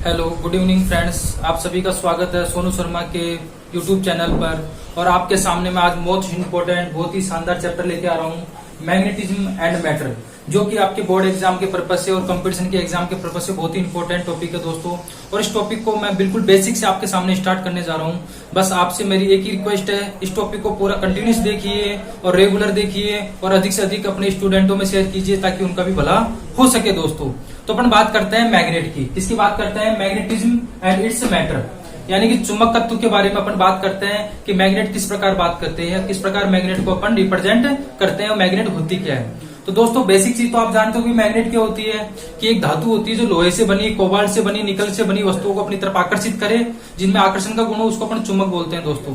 Hello, good evening friends. आप सभी का स्वागत है सोनू शर्मा के यूट्यूब चैनल पर। और आपके सामने मैं आज मोस्ट इम्पोर्टेंट, बहुत ही शानदार चैप्टर लेके आ रहा हूँ, मैग्नेटिज्म एंड मैटर, जो कि आपके बोर्ड एग्जाम के पर्पज से और कंपटीशन के एग्जाम के पर्पज से बहुत ही इंपॉर्टेंट टॉपिक है दोस्तों। और इस टॉपिक को मैं बिल्कुल बेसिक से आपके सामने स्टार्ट करने जा रहा हूँ। बस आपसे मेरी एक ही रिक्वेस्ट है, इस टॉपिक को पूरा कंटिन्यूस देखिए और रेगुलर देखिए और अधिक से अधिक अपने स्टूडेंटों में शेयर कीजिए ताकि उनका भी भला हो सके दोस्तों। तो अपन बात करते हैं मैग्नेट की। किसकी बात करते हैं? मैग्नेटिज्म एंड इट्स मैटर, यानी कि चुंबक तत्व के बारे में अपन बात करते हैं कि मैग्नेट किस प्रकार बात करते हैं, किस प्रकार मैग्नेट को अपन रिप्रेजेंट करते हैं और मैग्नेट होती क्या है। तो दोस्तों बेसिक चीज तो आप जानते हो कि मैग्नेट क्या होती है, कि एक धातु होती है जो लोहे से बनी, कोबाल्ट से बनी, निकल से बनी वस्तुओं को अपनी तरफ आकर्षित करे, जिनमें आकर्षण का गुण हो, उसको अपन चुंबक बोलते हैं दोस्तों।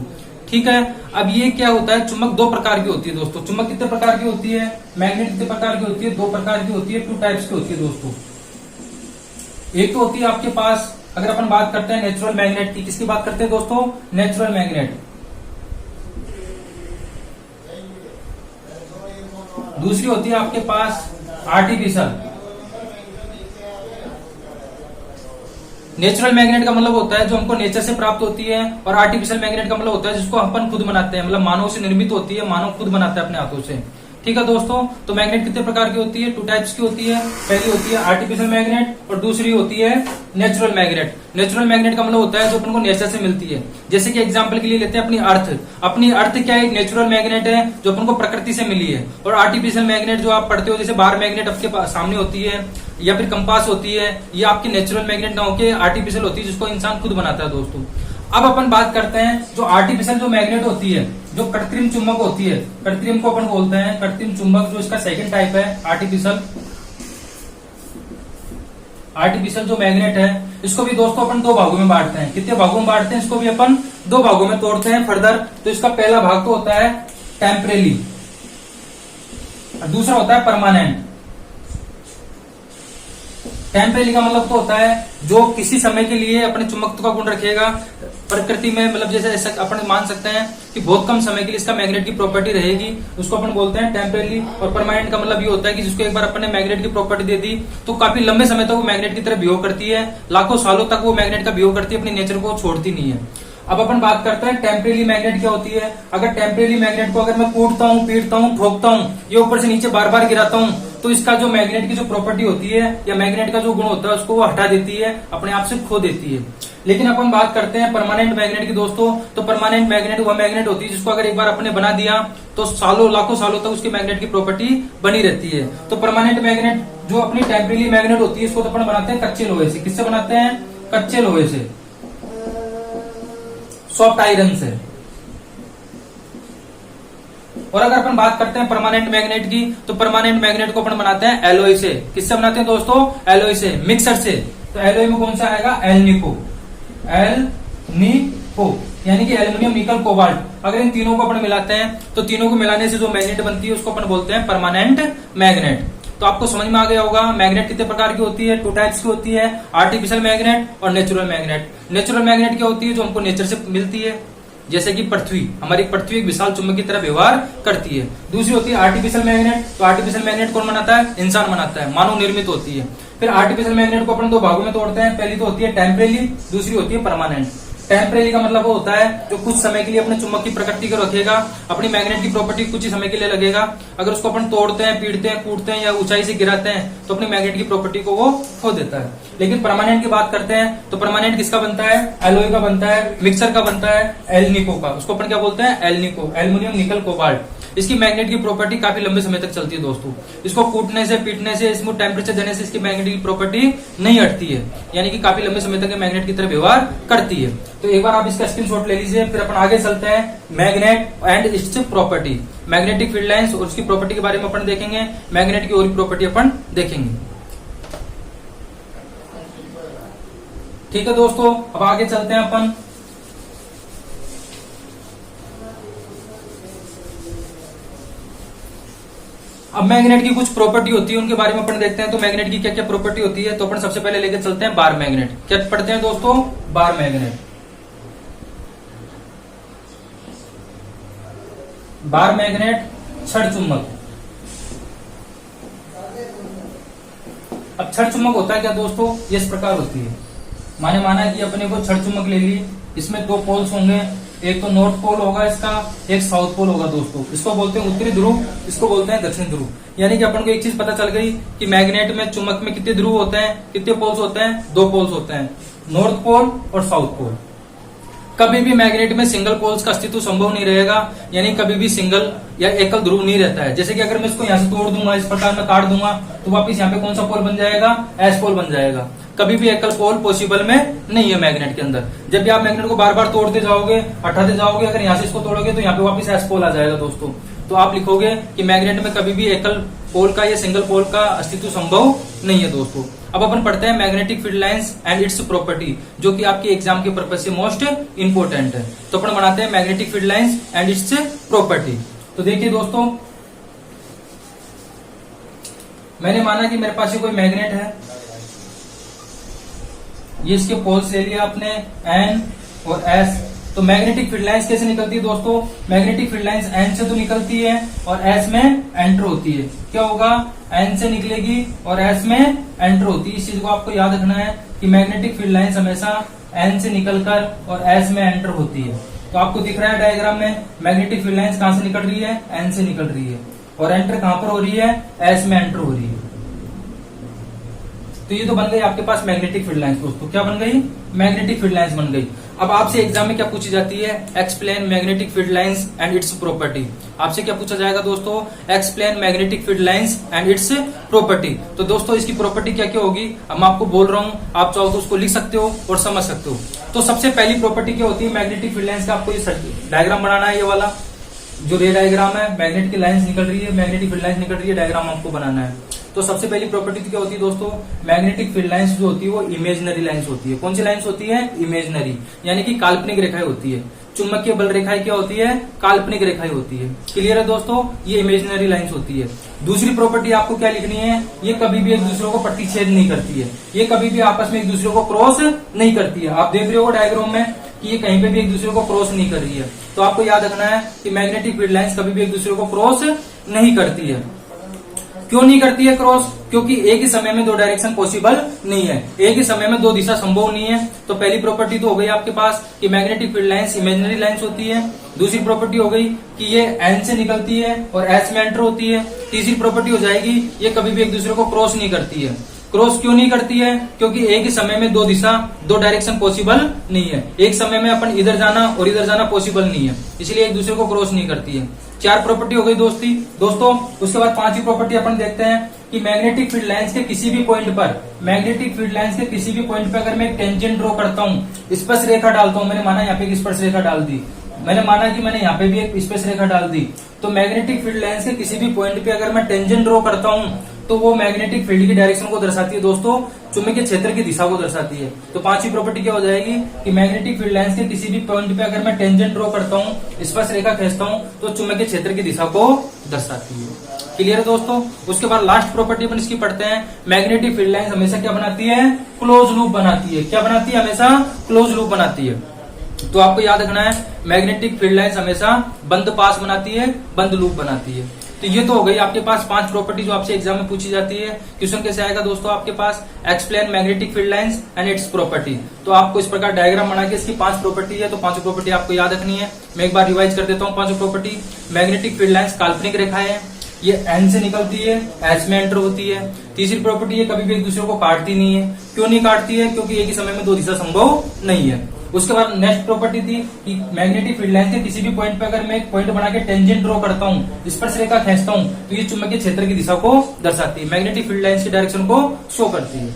ठीक है। अब ये क्या होता है, चुंबक दो प्रकार की होती है दोस्तों। चुंबक कितने प्रकार की होती है? मैग्नेट कितने प्रकार की होती है? दो प्रकार की होती है, टू टाइप्स की होती है दोस्तों। एक तो होती है आपके पास, अगर अपन बात करते हैं नेचुरल मैग्नेट की। किसकी बात करते हैं दोस्तों? Natural magnet. दूसरी होती है आपके पास आर्टिफिशियल। नेचुरल मैग्नेट का मतलब होता है जो हमको नेचर से प्राप्त होती है, और आर्टिफिशियल मैग्नेट का मतलब होता है जिसको अपन खुद बनाते हैं, मतलब मानव से निर्मित होती है, मानव खुद बनाता है अपने हाथों से। ठीक है दोस्तों। तो मैग्नेट कितने प्रकार की होती है? टू टाइप्स की होती है। पहली होती है आर्टिफिशियल मैग्नेट और दूसरी होती है नेचुरल मैग्नेट। नेचुरल मैग्नेट का मतलब होता है जो अपन को नेचर से मिलती है। जैसे कि एग्जांपल के लिए लेते हैं अपनी अर्थ। अपनी अर्थ क्या है? एक नेचुरल मैग्नेट है जो अपन को प्रकृति से मिली है। और आर्टिफिशियल मैग्नेट जो आप पढ़ते हो, जैसे बार मैग्नेट आपके सामने होती है या फिर कंपास होती है, ये आपकी नेचुरल मैग्नेट ना होकर आर्टिफिशियल होती है, जिसको इंसान खुद बनाता है दोस्तों। अब अपन बात करते हैं जो आर्टिफिशियल जो मैग्नेट होती है, जो कृत्रिम चुंबक होती है, कृत्रिम को अपन बोलते हैं कृत्रिम चुंबक, जो इसका सेकंड टाइप है आर्टिफिशियल। आर्टिफिशियल जो मैग्नेट है, इसको भी दोस्तों अपन दो भागों में बांटते हैं। कितने भागों में बांटते हैं? इसको भी अपन दो भागों में तोड़ते हैं फर्दर। तो इसका पहला भाग तो होता है टेम्परेरी और दूसरा होता है परमानेंट। टेम्परेरी का मतलब तो होता है जो किसी समय के लिए अपने चुंबकत्व का गुण रखेगा प्रकृति में, मतलब जैसे ऐसा अपन मान सकते हैं कि बहुत कम समय के लिए इसका मैग्नेट की प्रॉपर्टी रहेगी, उसको अपन बोलते हैं टेम्परेरी। और परमानेंट का मतलब ये होता है कि जिसको एक बार अपन ने मैग्नेट की प्रॉपर्टी दे दी तो काफी लंबे समय तक वो मैग्नेट की तरह बिहेव करती है, लाखों सालों तक वो मैग्नेट का बिहेव करती है, अपनी नेचर को छोड़ती नहीं है। अब अपन बात करते हैं टेम्परेरी मैग्नेट क्या होती है। अगर टेम्परेरी मैग्नेट को अगर मैं कूटता हूँ, पीटता हूँ, ठोकता हूँ, ये ऊपर से नीचे बार बार गिराता हूँ, तो इसका जो मैग्नेट की जो प्रॉपर्टी होती है या मैग्नेट का जो गुण होता है उसको वो हटा देती है, अपने आप से खो देती है। लेकिन अपन बात करते हैं परमानेंट मैग्नेट की दोस्तों। तो परमानेंट मैग्नेट वह मैग्नेट होती है जिसको अगर एक बार अपने बना दिया तो सालों लाखों सालों तक उसकी मैग्नेट की प्रॉपर्टी बनी रहती है। तो परमानेंट मैग्नेट जो अपनी टेम्परेरी मैग्नेट होती है, इसको तो अपन बनाते हैं कच्चे लोहे से। किससे बनाते हैं? कच्चे लोहे से, सॉफ्ट आयरन से। और अगर अपन बात करते हैं परमानेंट मैग्नेट की, तो परमानेंट मैग्नेट को अपन बनाते हैं एलॉय से। किससे बनाते हैं दोस्तों? एलॉय से, मिक्सर से। तो एलॉय में कौन सा आएगा? एल्निको। एल्निको यानी कि एल्युमिनियम, निकल, कोबाल्ट। अगर इन तीनों को अपन मिलाते हैं तो तीनों को मिलाने से जो मैग्नेट बनती है उसको अपन बोलते हैं परमानेंट मैग्नेट। तो आपको समझ में आ गया होगा मैग्नेट कितने प्रकार की होती है, टू टाइप्स की होती है, आर्टिफिशियल मैग्नेट और नेचुरल मैग्नेट। नेचुरल मैग्नेट क्या होती है? जो हमको नेचर से मिलती है, जैसे कि पृथ्वी, हमारी पृथ्वी एक विशाल चुंबक की तरह व्यवहार करती है। दूसरी होती है आर्टिफिशियल मैग्नेट। तो आर्टिफिशियल मैग्नेट कौन बनाता है? इंसान बनाता है, मानव निर्मित होती है। फिर आर्टिफिशियल मैग्नेट को अपन दो भागों में तोड़ते हैं। पहली तो होती है टेम्परेरी, दूसरी होती है परमानेंट। टेम्परेरी का मतलब वो होता है जो कुछ समय के लिए अपने चुंबक की प्रकृति को रखेगा, अपनी मैग्नेट की प्रॉपर्टी कुछ ही समय के लिए लगेगा। अगर उसको अपन तोड़ते हैं, पीटते हैं, कूटते हैं या ऊंचाई से गिराते हैं तो अपनी मैग्नेट की प्रॉपर्टी को वो खो देता है। लेकिन परमानेंट की बात करते हैं तो परमानेंट किसका बनता है? एलॉय का बनता है, मिक्सर का बनता है, एल्निको का। उसको अपन क्या बोलते हैं? एल्निको, एल्युमिनियम, निकल, कोबाल्ट। इसकी मैग्नेट की प्रॉपर्टी काफी लंबे समय तक चलती है दोस्तों। इसको कूटने से, पीटने से, इसमें टेम्परेचर देने से इसकी मैग्नेट की प्रॉपर्टी नहीं हटती है, यानी कि काफी लंबे समय तक मैग्नेट की तरह व्यवहार करती है। तो एक बार आप इसका स्क्रीनशॉट ले लीजिए। फिर अपन आगे चलते हैं magnet and its property. Magnetic field lines और उसकी प्रॉपर्टी के बारे में अपन देखेंगे, मैग्नेट की और प्रॉपर्टी अपन देखेंगे। ठीक है दोस्तों, अब आगे चलते हैं अपन। अब मैग्नेट की कुछ प्रॉपर्टी होती है, उनके बारे में अपन देखते हैं। तो मैग्नेट की क्या क्या प्रॉपर्टी होती है, तो अपन सबसे पहले लेके चलते हैं बार मैग्नेट। क्या पढ़ते हैं दोस्तों? Bar magnet. बार मैग्नेट छड़ चुंबक। अब छड़ चुंबक होता है क्या दोस्तों? ये इस प्रकार होती है। मैंने माना कि अपने को छड़ चुंबक ले ली, इसमें दो पोल्स होंगे, एक तो नॉर्थ पोल होगा इसका, एक साउथ पोल होगा दोस्तों। इसको बोलते हैं उत्तरी ध्रुव, इसको बोलते हैं दक्षिण ध्रुव। यानी कि अपन को एक चीज पता चल गई कि मैग्नेट में, चुंबक में कितने ध्रुव होते हैं, कितने पोल्स होते हैं, दो पोल्स होते हैं, नॉर्थ पोल और साउथ पोल। कभी भी मैग्नेट में सिंगल पोल्स का अस्तित्व संभव नहीं रहेगा, यानी कभी भी सिंगल या एकल ध्रुव नहीं रहता है। जैसे कि अगर मैं इसको यहाँ से तोड़ दूंगा, इस प्रकार में काट दूंगा, तो वापिस यहाँ पे कौन सा पोल बन जाएगा, एस पोल बन जाएगा। कभी भी एकल पोल पॉसिबल में नहीं है मैग्नेट के अंदर। जब भी आप मैग्नेट को बार बार तोड़ते जाओगे, हटाते जाओगे, अगर यहाँ से इसको तोड़ोगे तो यहाँ पे वापिस एस पोल आ जाएगा दोस्तों। तो आप लिखोगे कि मैग्नेट में कभी भी एकल पोल का या सिंगल पोल का अस्तित्व संभव नहीं है दोस्तों। अब अपन पढ़ते हैं magnetic field lines and its property, जो कि आपके एग्जाम के पर्पज से मोस्ट इंपोर्टेंट है। तो अपन बनाते हैं magnetic field lines and its property. तो देखिए दोस्तों, मैंने माना कि मेरे पास ये कोई मैग्नेट है, ये इसके पोल्स ले लिया आपने एन और एस। तो मैग्नेटिक फील्ड लाइंस कैसे निकलती है दोस्तों, मैग्नेटिक फील्ड लाइंस एन से तो निकलती है और एस में एंटर होती है। क्या होगा, एन से निकलेगी और एस में एंटर होती है। इस चीज को आपको याद रखना है कि मैग्नेटिक फील्ड लाइंस हमेशा एन से निकलकर और एस में एंटर होती है। तो आपको दिख रहा है डायग्राम में, मैग्नेटिक फील्ड लाइंस कहां से निकल रही है, एन से निकल रही है, और एंटर कहां पर हो रही है, एस में एंटर हो रही है। तो ये तो बन गई आपके पास मैग्नेटिक फील्ड लाइंस दोस्तों। क्या बन गई, मैग्नेटिक फील्ड लाइंस बन गई। अब आपसे एग्जाम में क्या पूछी जाती है, explain magnetic field lines and its property. आपसे क्या पूछा जाएगा दोस्तों, explain magnetic field lines and its property. तो दोस्तों इसकी प्रॉपर्टी क्या क्या होगी, अब मैं आपको बोल रहा हूं, आप चाहो तो उसको लिख सकते हो और समझ सकते हो। तो सबसे पहली प्रॉपर्टी क्या होती है मैग्नेटिक फील्ड लाइंस का, आपको ये डायग्राम बनाना है। ये वाला जो रे डायग्राम है, मैग्नेट की लाइंस निकल रही है, मैग्नेटिक फील्ड लाइंस निकल रही है, डायग्राम आपको बनाना है। तो सबसे पहली प्रॉपर्टी क्या होती है दोस्तों, मैग्नेटिक फील्ड लाइंस जो होती है वो इमेजिनरी लाइंस होती है। कौन सी लाइंस होती है, इमेजिनरी, यानी कि काल्पनिक रेखाएं होती है। चुंबकीय बल रेखाएं क्या होती है, काल्पनिक रेखाएं होती है। क्लियर है दोस्तों, ये इमेजिनरी लाइंस होती है। दूसरी प्रॉपर्टी आपको क्या लिखनी है, ये कभी भी एक दूसरे को प्रतिच्छेद नहीं करती है, ये कभी भी आपस में एक दूसरे को क्रॉस नहीं करती है। आप देख रहे हो डायग्राम में कि ये कहीं पे भी एक दूसरे को क्रॉस नहीं कर रही है। तो आपको याद रखना है कि मैग्नेटिक फील्ड लाइंस कभी भी एक दूसरे को क्रॉस नहीं करती है। क्यों नहीं करती है क्रॉस, क्योंकि एक ही समय में दो डायरेक्शन पॉसिबल नहीं है, एक ही समय में दो दिशा संभव नहीं है। तो पहली प्रॉपर्टी तो हो गई आपके पास कि magnetic field lines imaginary lines होती है। दूसरी प्रॉपर्टी हो गई कि ये एन से निकलती है और एस में एंटर होती है। तीसरी प्रॉपर्टी हो जाएगी ये कभी भी एक दूसरे को क्रॉस नहीं करती है। क्रॉस क्यों नहीं करती है, क्योंकि एक ही समय में दो दिशा, दो डायरेक्शन पॉसिबल नहीं है। एक समय में अपन इधर जाना और इधर जाना पॉसिबल नहीं है, इसलिए एक दूसरे को क्रॉस नहीं करती है। चार प्रॉपर्टी हो गई दोस्तों। उसके बाद पांचवी प्रॉपर्टी अपन देखते हैं कि मैग्नेटिक फील्ड लाइंस के किसी भी पॉइंट पर, मैग्नेटिक फील्ड लाइंस के किसी भी पॉइंट पर अगर मैं एक टेंजेंट ड्रॉ करता हूं, स्पर्श रेखा डालता हूं, मैंने माना यहाँ पे एक स्पर्श रेखा डाल दी, मैंने माना कि मैंने यहाँ पे भी एक स्पर्श रेखा डाल दी, तो मैग्नेटिक फील्ड लाइंस के किसी भी पॉइंट पे अगर मैं टेंजेंट ड्रॉ करता हूं तो वो मैग्नेटिक फील्ड की डायरेक्शन को दर्शाती है दोस्तों, चुंबकीय क्षेत्र की दिशा को दर्शाती है। तो पांचवी प्रॉपर्टी क्या हो जाएगी कि मैग्नेटिक फील्ड लाइंस के किसी भी पॉइंट पे अगर मैं टेंजेंट ड्रॉ करता हूं, स्पर्श रेखा खींचता हूं, तो चुंबकीय क्षेत्र की दिशा को दर्शाती है। क्लियर है दोस्तों। उसके बाद लास्ट प्रॉपर्टी अपन इसकी पढ़ते हैं, मैग्नेटिक फील्ड लाइंस हमेशा क्या बनाती है, क्लोज लूप बनाती है। क्या बनाती है, हमेशा क्लोज लूप बनाती है। तो आपको याद रखना है मैग्नेटिक फील्ड लाइंस हमेशा बंद पास बनाती है, बंद लूप बनाती है। तो ये तो हो गई आपके पास पांच प्रॉपर्टी जो आपसे एग्जाम में पूछी जाती है। क्वेश्चन कैसे आएगा दोस्तों आपके पास, explain magnetic field lines and its property. तो आपको इस प्रकार डायग्राम बना के इसकी पांच प्रॉपर्टी है, तो पांचों प्रॉपर्टी आपको याद रखनी है। मैं एक बार रिवाइज कर देता हूँ पांचों प्रॉपर्टी। मैग्नेटिक फील्ड लाइंस काल्पनिक रेखा है, ये एन से निकलती है, एस में एंटर होती है। तीसरी प्रॉपर्टी ये कभी भी एक दूसरे को काटती नहीं है। क्यों नहीं काटती है, क्योंकि एक ही समय में दो दिशा संभव नहीं है। उसके बाद नेक्स्ट प्रॉपर्टी थी कि मैग्नेटिक फील्ड लाइन के किसी भी पॉइंट पे अगर मैं एक पॉइंट बना के टेंजेंट ड्रॉ करता हूँ, स्पर्श रेखा खींचता हूँ, तो ये चुंबकीय क्षेत्र की दिशा को दर्शाती है, मैग्नेटिक फील्ड लाइंस की डायरेक्शन को शो करती है।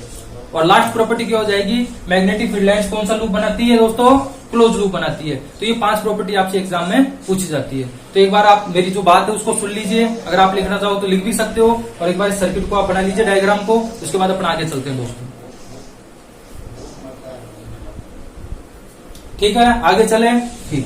और लास्ट प्रॉपर्टी क्या हो जाएगी, मैग्नेटिक फील्ड लाइंस कौन सा लूप बनाती है दोस्तों, क्लोज लूप बनाती है। तो ये पांच प्रॉपर्टी आपसे एग्जाम में पूछी जाती है। तो एक बार आप मेरी जो बात है उसको सुन लीजिए, अगर आप लिखना चाहो तो लिख भी सकते हो, और एक बार इस सर्किट को आप बना लीजिए डायग्राम को, उसके बाद अपन आगे चलते हैं दोस्तों। ठीक है, आगे चले। ठीक,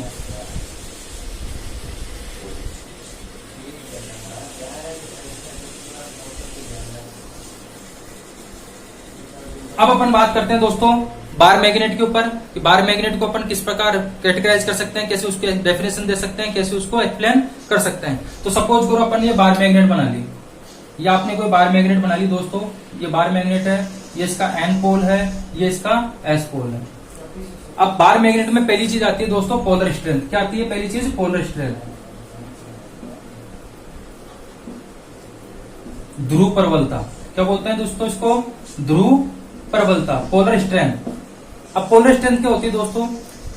अब अपन बात करते हैं दोस्तों बार मैग्नेट के ऊपर, कि बार मैग्नेट को अपन किस प्रकार कैटेगराइज कर सकते हैं, कैसे उसके डेफिनेशन दे सकते हैं, कैसे उसको एक्सप्लेन कर सकते हैं। तो सपोज करो अपन ये बार मैग्नेट बना ली, ये आपने कोई बार मैग्नेट बना ली दोस्तों, ये बार मैग्नेट है, ये इसका एन पोल है, ये इसका एस पोल है। अब बार मैग्नेट में पहली चीज आती है दोस्तों पोलर स्ट्रेंथ। क्या आती है पहली चीज? पोलर स्ट्रेंथ, ध्रुव प्रबलता। क्या बोलते हैं दोस्तों इसको? ध्रुव प्रबलता, पोलर स्ट्रेंथ। अब पोलर स्ट्रेंथ क्या होती है दोस्तों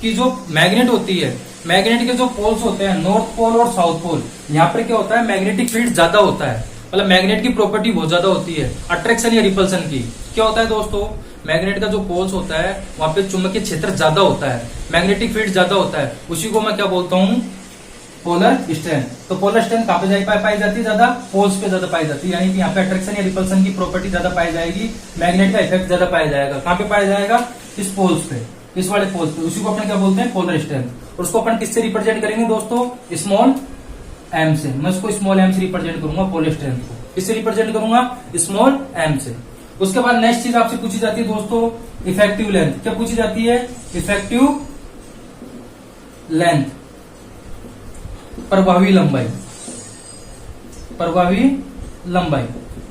कि जो मैग्नेट होती है, मैग्नेट के जो पोल्स होते हैं नॉर्थ पोल और साउथ पोल, यहाँ पर क्या होता है मैग्नेटिक फील्ड ज्यादा होता है, मतलब मैग्नेट की प्रॉपर्टी बहुत ज्यादा होती है अट्रैक्शन या रिपल्सन की। क्या होता है दोस्तों, मैग्नेट का जो पोल्स होता है वहां पे चुंबकीय क्षेत्र ज्यादा होता है, मैग्नेटिक फील्ड ज्यादा होता है, उसी को मैं क्या बोलता हूँ? Polar strength. तो पोलर स्ट्रेंथ कहां पे पाई जाती है? ज्यादा पोल्स पे ज्यादा पाई जाती है, यानी कि यहाँ पे अट्रैक्शन या रिपल्सन की प्रॉपर्टी ज्यादा पाई जाएगी, मैग्नेट का इफेक्ट ज्यादा पाया जाएगा। कहां पे पाया जाएगा? इस पोल्स पे, इस वाले पोल्स पे। उसी को अपन क्या बोलते हैं? Polar strength. और उसको अपन किससे रिप्रेजेंट करेंगे दोस्तों? स्मॉल एम से। मैं इसको स्मॉल एम से रिप्रेजेंट करूंगा पोलर स्ट्रेंथ को। किससे रिप्रेजेंट करूंगा? स्मॉल एम से। उसके बाद नेक्स्ट चीज आपसे पूछी जाती है दोस्तों इफेक्टिव लेंथ। क्या पूछी जाती है? इफेक्टिव लेंथ, प्रभावी लंबाई, प्रभावी लंबाई।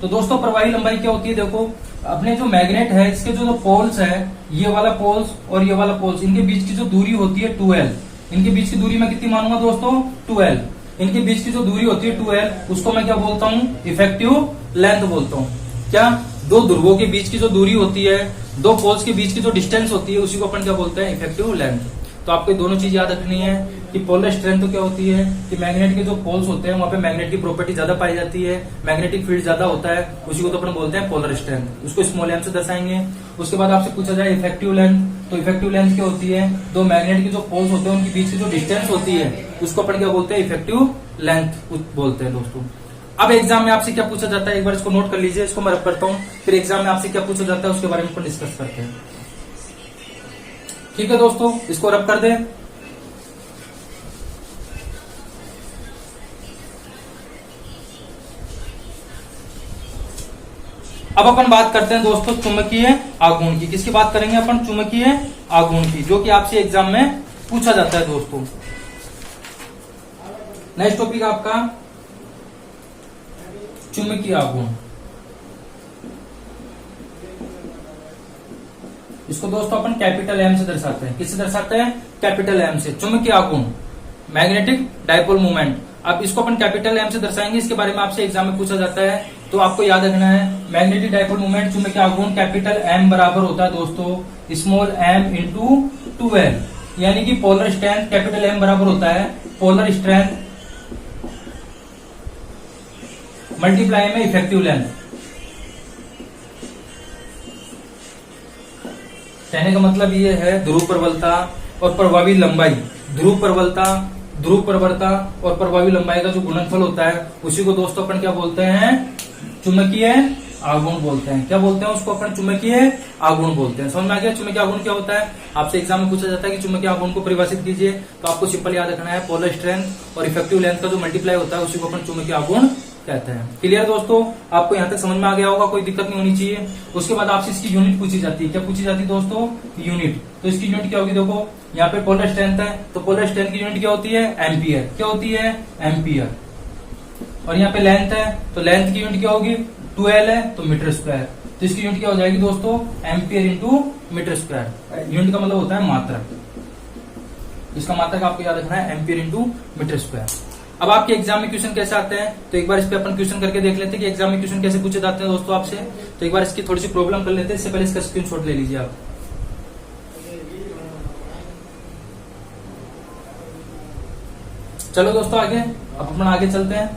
तो दोस्तों प्रभावी लंबाई क्या होती है? देखो अपने जो मैग्नेट है इसके जो पोल्स है, ये वाला पोल्स और ये वाला पोल्स, इनके बीच की जो दूरी होती है 2l, इनके बीच की दूरी मैं कितनी मानूंगा दोस्तों? 2l। इनके बीच की जो दूरी होती है 2l, उसको मैं क्या बोलता हूँ? इफेक्टिव लेंथ बोलता हूँ। क्या? दो ध्रुवों के बीच की जो दूरी होती है, दो पोल्स के बीच की जो डिस्टेंस होती है, उसी को अपन क्या बोलते हैं? Effective length. तो आपको दोनों चीज याद रखनी है कि पोलर स्ट्रेंथ तो क्या होती है कि मैग्नेट के जो पोल्स होते हैं वहां पे मैग्नेट की प्रॉपर्टी ज्यादा पाई जाती है, मैग्नेटिक फील्ड ज्यादा होता है, उसी को तो अपन बोलते हैं पोलर स्ट्रेंथ। उसको स्मॉल एम से दर्शाएंगे। उसके बाद आपसे पूछा जाए इफेक्टिव लेंथ, तो इफेक्टिव लेंथ क्या होती है? दो मैग्नेट के जो पोल्स होते हैं उनके बीच की जो डिस्टेंस होती है, उसको अपन क्या बोलते हैं? इफेक्टिव लेंथ बोलते हैं दोस्तों। अब एग्जाम में आपसे क्या पूछा जाता है, एक बार इसको नोट कर लीजिए, इसको मैं रख करता हूँ, फिर एग्जाम में आपसे क्या पूछा जाता है उसके बारे में डिस्कस करते हैं। ठीक है दोस्तों, इसको रब कर दें। अब अपन बात करते हैं दोस्तों चुंबकीय आघूर्ण की। किसकी बात करेंगे अपन? चुंबकीय आघूर्ण की, जो कि आपसे एग्जाम में पूछा जाता है दोस्तों। नेक्स्ट टॉपिक आपका चुंबकीय आघूर्ण। इसको दोस्तों अपन कैपिटल एम से दर्शाते हैं। किससे दर्शाते हैं? कैपिटल एम से। चुंबकीय आघूर्ण, मैग्नेटिक डायपोल मूवमेंट। अब इसको अपन कैपिटल एम से दर्शाएंगे, इसके बारे में आपसे एग्जाम में पूछा जाता है, तो आपको याद रखना है मैग्नेटिक डायपोल मूवमेंट चुंबकीय आघूर्ण कैपिटल एम बराबर होता है दोस्तों स्मॉल एम इंटू 2l, यानी कि पोलर स्ट्रेंथ कैपिटल एम बराबर होता है पोलर स्ट्रेंथ मल्टीप्लाई में इफेक्टिव लेंथ। कहने का मतलब ये है ध्रुव प्रबलता और प्रभावी लंबाई, ध्रुव प्रबलता और प्रभावी लंबाई का जो गुणनफल होता है उसी को दोस्तों अपन क्या बोलते हैं? चुंबकीय आघूर्ण बोलते हैं। क्या बोलते हैं उसको अपन? चुंबकीय आघूर्ण बोलते हैं। समझ में आ गया चुंबकीय आघूर्ण क्या होता है? आपसे एग्जाम में पूछा जाता है कि चुंबकीय आघूर्ण को परिभाषित कीजिए, तो आपको सिंपल याद रखना है पोलर स्ट्रेंथ और इफेक्टिव लेंथ का जो मल्टीप्लाई होता है उसी को अपन चुंबकीय आघूर्ण कहते हैं। क्लियर दोस्तों, आपको यहाँ तक समझ में आ गया होगा, कोई दिक्कत नहीं होनी चाहिए। उसके बाद आपसे इसकी यूनिट पूछी जाती है। क्या पूछी जाती है दोस्तों? यूनिट। तो इसकी यूनिट क्या होगी? देखो यहाँ पे पोलर स्ट्रेंथ है, तो पोलर स्ट्रेंथ की यूनिट क्या होती है? एम्पियर। क्या होती है? एम्पियर। और यहाँ पे लेंथ है, तो लेंथ की यूनिट क्या होगी? 2l है, तो मीटर स्क्वायर। तो इसकी यूनिट क्या हो जाएगी दोस्तों? Ampere into metre square. Unit का मतलब होता है मात्रक, इसका मात्रक आपको याद रखना है एम्पियर इंटू मीटर स्क्वायर। अब आपके एग्जाम में क्वेश्चन कैसे आते हैं, तो एक बार इस पे अपन क्वेश्चन करके देख लेते हैं कि एग्जाम में क्वेश्चन कैसे पूछे जाते हैं दोस्तों आपसे। तो एक बार इसकी थोड़ी सी प्रॉब्लम कर लेते हैं, इससे पहले इसका स्क्रीनशॉट ले लीजिए आप। चलो दोस्तों आगे, अब अपन आगे चलते हैं।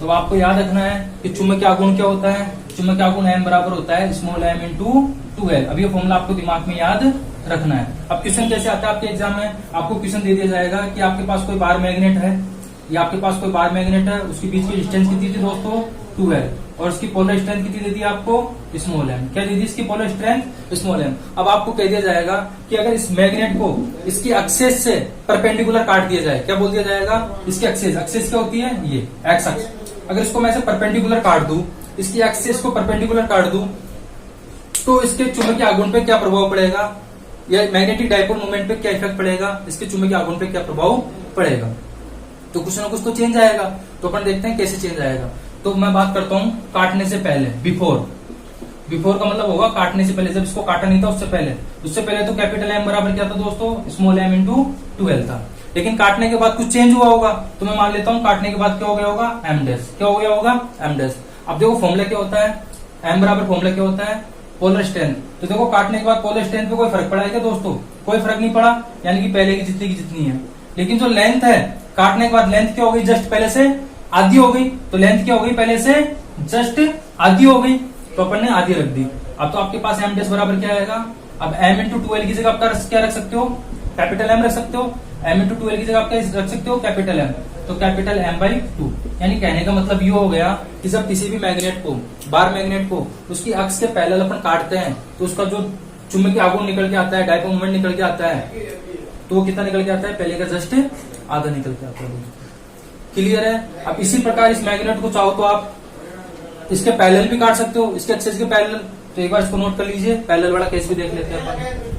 तो आपको याद रखना है कि चुंबकीय आघूर्ण क्या होता है? चुंबकीय आघूर्ण m बराबर होता है स्मॉल m इंटू 2l। अब ये फॉर्मूला आपको दिमाग में याद रखना है। अब क्वेश्चन कैसे आता है आपके एग्जाम में? आपको क्वेश्चन दे दिया जाएगा कि आपके पास कोई बार मैग्नेट है, या आपके पास कोई बार मैग्नेट है, उसके बीच की डिस्टेंस कितनी थी दोस्तों? 2l, और इसकी पोलर स्ट्रेंथ कितनी दे दी आपको? Small m। क्या दे दी इसकी पोलर स्ट्रेंथ? Small m। अब आपको कह दिया जाएगा कि अगर इस मैग्नेट को इसकी एक्सेस से परपेंडिकुलर काट दिया जाए, क्या बोल दिया जाएगा? इसकी एक्सेस क्या होती है? ये एक्स अक्ष। अगर इसको मैं ऐसे परपेंडिकुलर काट दूं, इसकी एक्सेस को परपेंडिकुलर काट दूं, तो इसके चुंबकीय आघूर्ण पे क्या प्रभाव पड़ेगा? या मैग्नेटिक डायपोल मोमेंट पे क्या इफेक्ट पड़ेगा, इसके चुंबकीय आघूर्ण पे क्या प्रभाव पड़ेगा। तो कुछ ना कुछ तो चेंज आएगा। तो अपन देखते हैं कैसे चेंज आएगा। तो मैं बात करता हूं काटने से पहले, बिफोर का मतलब होगा काटने से पहले, जब इसको काटा नहीं था उससे पहले तो कैपिटल एम बराबर क्या था दोस्तों, स्मॉल एम इंटू 12 था। लेकिन काटने के बाद कुछ चेंज हुआ होगा, तो मैं मान लेता हूं काटने के बाद क्या हो गया होगा, एम डैश। क्या हो गया होगा, एम डैश। अब देखो फॉर्मूला क्या होता है, एम बराबर फॉर्मूला क्या होता है, पोलर स्ट्रेंथ। तो देखो काटने के बाद पोलर स्ट्रेंथ पे कोई फर्क पड़ा है क्या दोस्तों, कोई फर्क नहीं पड़ा, यानी कि पहले की जितनी है। लेकिन जो लेंथ है, काटने के बाद लेंथ क्या हो गई, जस्ट पहले से आधी हो गई। तो लेंथ क्या हो गई, पहले से जस्ट आधी हो गई, तो अपन ने आधी रख दी। अब तो आपके पास एम डैश बराबर क्या आएगा, अब एम इंटू 12 की जगह आप क्या रख सकते हो, कैपिटल एम रख सकते हो। एम इंटू 12 की जगह आप क्या रख सकते हो, कैपिटल एम। तो कैपिटल एम बाई 2। यानी कहने का मतलब ये हो गया कि जब किसी भी मैग्नेट को, बार मैग्नेट को उसकी अक्ष के पैरेलल अपन काटते हैं, तो उसका जो चुंबकीय आघूर्ण निकल के आता है, डायपोल मोमेंट निकल के आता है, तो वो कितना निकल के आता है, पहले का जस्ट आधा निकल के आता है। क्लियर है। अब इसी प्रकार इस मैग्नेट को चाहो तो आप इसके पैरेलल भी काट सकते हो, इसके एक्सिस के पैरेलल। तो एक बार इसको नोट कर लीजिए, पैरेलल वाला केस भी देख लेते हैं अपन।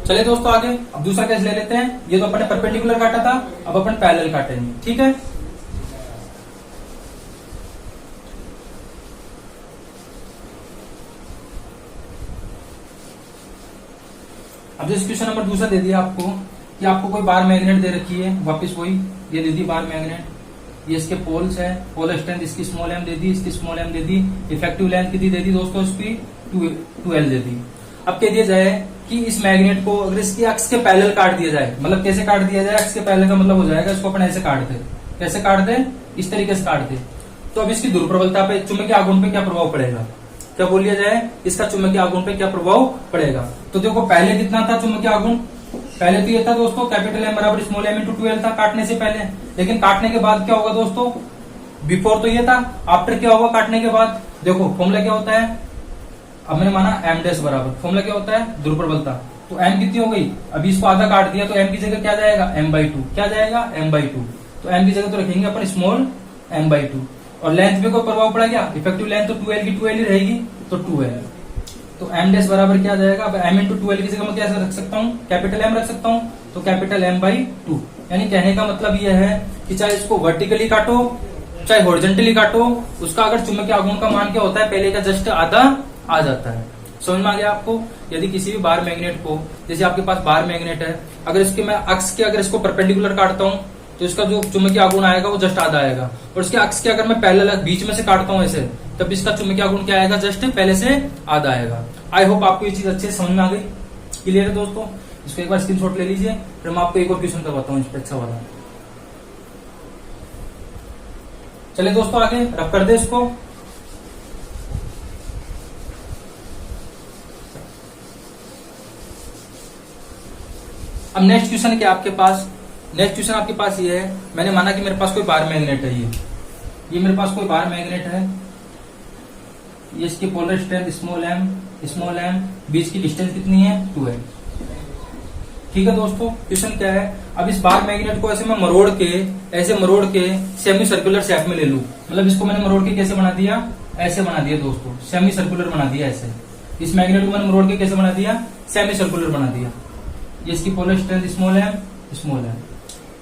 चलिए दोस्तों आगे अब दूसरा केस ले लेते हैं। ये तो अपन ने परपेंडिकुलर काटा था, अब अपन पैरेलल काटेंगे, ठीक है। अब जैसे क्वेश्चन नंबर दूसरा दे दिया आपको कि आपको कोई बार मैग्नेट दे रखी है, वापस वही ये दे दी बार मैग्नेट, ये इसके पोल्स है, पोल स्ट्रेंथ इसकी स्मॉल एम दे दी, इसकी स्मॉल एम दे दी, इफेक्टिव लेंथ कितनी दे दी दोस्तों, इसकी 2L दे दी। अब कह दिया जाए कि इस मैग्नेट को अगर इसकी अक्ष के पैरेलल काट दिया जाए, मतलब कैसे काट दिया जाए, अक्ष के पैरेलल का मतलब हो जाएगा इसको अपन ऐसे काट दे, कैसे काट दे, इस तरीके से काट दे। तो अब इसकी ध्रुव पे, चुंबकीय आघूर्ण पे क्या प्रभाव पड़ेगा, क्या बोल लिया जाए, इसका चुंबकीय आघूर्ण पे क्या प्रभाव पड़ेगा। तो देखो पहले कितना था चुंबकीय आघूर्ण, पहले तो ये था दोस्तों कैपिटल एम बराबर स्मॉल एम इंटू 12 था काटने से पहले। लेकिन काटने के बाद क्या होगा दोस्तों, बिफोर तो ये था, आफ्टर क्या होगा काटने के बाद, देखो फॉर्मूला क्या होता है, अब मैंने माना एम डैश बराबर, फॉर्मूला क्या होता है, ध्रुव प्रबलता। तो एम कितनी हो गई, अभी इसको आधा काट दिया, तो एम की जगह क्या जाएगा, एम बाई 2। क्या जाएगा, एम बाई 2। तो एम की जगह तो रखेंगे अपन स्मॉल एम बाई 2। और लेंथ पे कोई प्रभाव पड़ा क्या, इफेक्टिव लेंथ तो 2L की 2L ही रहेगी, तो 2L। तो एम डैश बराबर क्या जाएगा, अब एम इंटू 12 की जगह मैं क्या रख सकता हूँ, कैपिटल एम रख सकता हूँ, तो कैपिटल एम बाई 2। यानी कहने का मतलब यह है कि चाहे इसको वर्टिकली काटो चाहे हॉरिजॉन्टली काटो, उसका अगर चुंबकीय आघूर्ण का मान क्या होता है, पहले का जस्ट आधा आ जाता है। समझ में आ गया आपको। यदि किसी भी बार मैग्नेट को, जैसे आपके पास बार मैग्नेट है, अगर इसके मैं अक्ष के अगर इसको परपेंडिकुलर काटता हूँ तो इसका जो चुंबकीय आघूर्ण आएगा वो जस्ट आधा आएगा, और इसके अक्ष के अगर मैं पैरेलल बीच में से काटता हूँ ऐसे, तब इसका चुंबकीय आघूर्ण क्या आएगा, जस्ट पहले से आधा आएगा। आई होप आपको ये चीज अच्छे से समझ में आ गई। क्लियर है दोस्तों। इसको एक बार स्क्रीनशॉट ले लीजिए, फिर मैं आपको एक और क्वेश्चन करवाता हूँ इस पे अच्छा वाला। चलिए दोस्तों आगे रब कर दे इसको। अब नेक्स्ट क्वेश्चन क्या आपके पास, नेक्स्ट क्वेश्चन आपके पास ये है, मैंने माना कि मेरे पास कोई बार मैग्नेट है, ये मेरे पास कोई बार मैग्नेट है, ये इसकी पोलर स्ट्रेंथ स्मॉल एम, बीच की डिस्टेंस कितनी है, 2 है। ठीक है दोस्तों। क्वेश्चन क्या है, अब इस बार मैग्नेट को ऐसे मैं ऐसे मरोड़ के सेमी सर्कुलर शेप में ले लूं, मतलब इसको मैंने मरोड़ के कैसे बना दिया, ऐसे बना दिया दोस्तों, सेमी सर्कुलर बना दिया ऐसे। इस मैग्नेट को मैंने मरोड़ के कैसे बना दिया, सेमी सर्कुलर बना दिया। ये इसकी पोलर स्ट्रेंथ स्मॉल एम।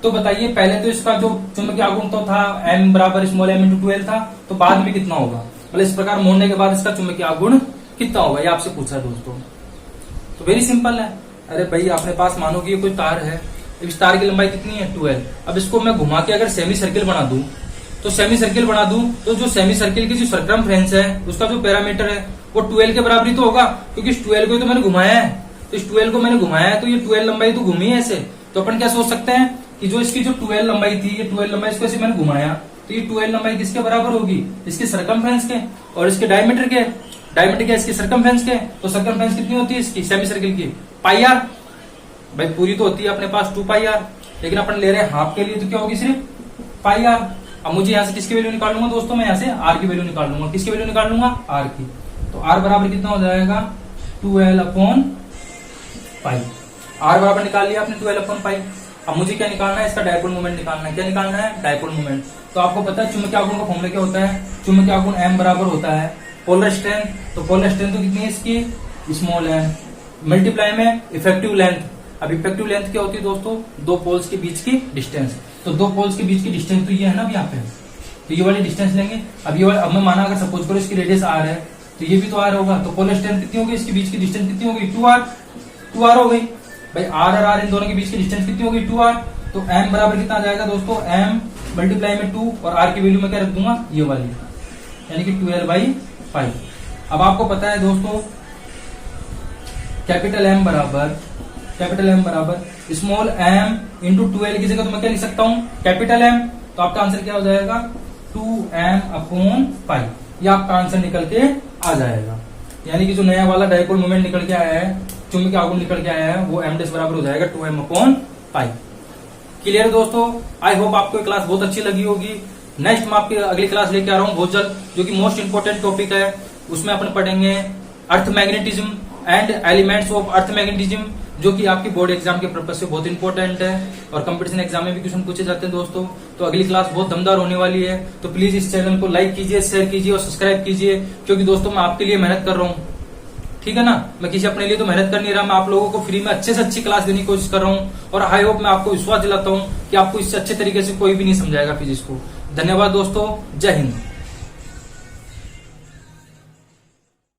तो बताइए पहले तो इसका जो चुंबकीय आघूर्ण तो था एम बराबर स्मॉल एम इंटू 12 था, तो बाद में कितना होगा, मतलब इस प्रकार मोड़ने के बाद इसका चुंबकीय आघूर्ण कितना होगा, ये आपसे पूछा है दोस्तों। तो वेरी सिंपल है। अरे भाई अपने पास मानो कि ये कोई तार है, इस तार की लंबाई कितनी है, 12। अब इसको मैं घुमा के अगर सेमी सर्किल बना दूं, तो जो सेमी सर्किल की जो सर्कमफ्रेंस है उसका जो पैरामीटर है वो 12 के बराबर ही तो होगा, क्योंकि इस 12 को तो मैंने घुमाया है। तो इस 12 को मैंने घुमाया है, तो ये 12 लंबाई तो घूमी है ऐसे। तो अपन क्या सोच सकते हैं कि जो इसकी जो 12 लंबाई थी, ये 12 लंबाई इसको ऐसे मैंने घुमाया, तो ये 12 लंबाई किसके बराबर होगी, इसके सर्कमफ्रेंस के, और इसके डायमीटर के इसकी सर्कमफ्रेंस के। तो सर्कमफ्रेंस कितनी होती है इसकी सेमी सर्किल की, पाई आर। भाई पूरी तो होती है अपने पास 2 पाई आर, लेकिन अपन ले रहे हैं हाफ के लिए, तो क्या होगी सिर्फ पाई आर। अब मुझे यहाँ से किसकी वैल्यू निकाल लूंगा दोस्तों, मैं यहाँ से आर की वैल्यू निकाल लूंगा। किसकी वैल्यू निकाल लूंगा, आर की। तो आर बराबर कितना हो जाएगा, 2L अपॉन पाई। आर बराबर निकाल लिया आपने 2L अपॉन पाई। अब मुझे क्या निकालना है, इसका डायपोल मोमेंट निकालना है। क्या निकालना है, डायपोल मोमेंट। तो आपको पता है चुंबकीय आघूर्ण का फॉर्मूला क्या होता है, चुंबकीय आघूर्ण एम बराबर होता है पोलर स्ट्रेंथ। तो पोलर स्ट्रेंथ तो कितनी है इसकी, स्मॉल एम, मल्टीप्लाई में इफेक्टिव लेंथ। अब इफेक्टिव लेंथ क्या होती है दोस्तों, दो पोल्स के बीच की डिस्टेंस। तो दो पोल्स के बीच की डिस्टेंस तो ये है ना अभी यहाँ पे, तो ये वाली डिस्टेंस लेंगे। अब ये वाली, अब मैं माना अगर सपोज करो इसकी रेडियस आर है, तो ये भी तो आर होगा, तो पोलर स्ट्रेंथ कितनी होगी, इसके बीच की डिस्टेंस कितनी होगी, 2r हो गई भाई। आर और आर इन दोनों के बीच की डिस्टेंस कितनी होगी, 2r। तो m बराबर कितना आ जाएगा दोस्तों, m मल्टीप्लाई में 2 और r की वैल्यू में क्या रख दूंगा, ये वाली, यानी कि 12/5। अब आपको पता है दोस्तों कैपिटल M बराबर स्मॉल m इंटू 2l की जगह तो मैं क्या लिख सकता हूं, कैपिटल M। तो आपका आंसर क्या हो जाएगा, 2m/5। ये आपका आंसर निकल के आ जाएगा। यानी कि जो नया वाला डाइपोल मोमेंट निकल के आया है, चुंबकीय आघूर्ण निकल के आया है, वो m डैश बराबर हो जाएगा 2m/5। क्लियर दोस्तों, आई होप आपको क्लास बहुत अच्छी लगी होगी। नेक्स्ट मैं आपकी अगली क्लास लेके आ रहा हूँ बहुत जल्द, जो कि मोस्ट इंपोर्टेंट टॉपिक है। उसमें अपन पढ़ेंगे earth magnetism and elements of earth magnetism, जो कि आपकी बोर्ड एग्जाम के पर्पज से बहुत इंपॉर्टेंट है और कंपटीशन एग्जाम में भी क्वेश्चन पूछे जाते हैं दोस्तों। तो अगली क्लास बहुत दमदार होने वाली है, तो प्लीज इस चैनल को लाइक कीजिए, शेयर कीजिए और सब्सक्राइब कीजिए, क्योंकि दोस्तों मैं आपके लिए मेहनत कर रहा हूँ, ठीक है ना। मैं किसी अपने लिए तो मेहनत कर नहीं रहा, मैं आप लोगों को फ्री में अच्छे से अच्छी क्लास देने की कोशिश कर रहा हूँ। और आई होप मैं आपको विश्वास दिलाता हूँ कि आपको इससे अच्छे तरीके से कोई भी नहीं समझाएगा फिजिक्स को। धन्यवाद दोस्तों, जय हिंद।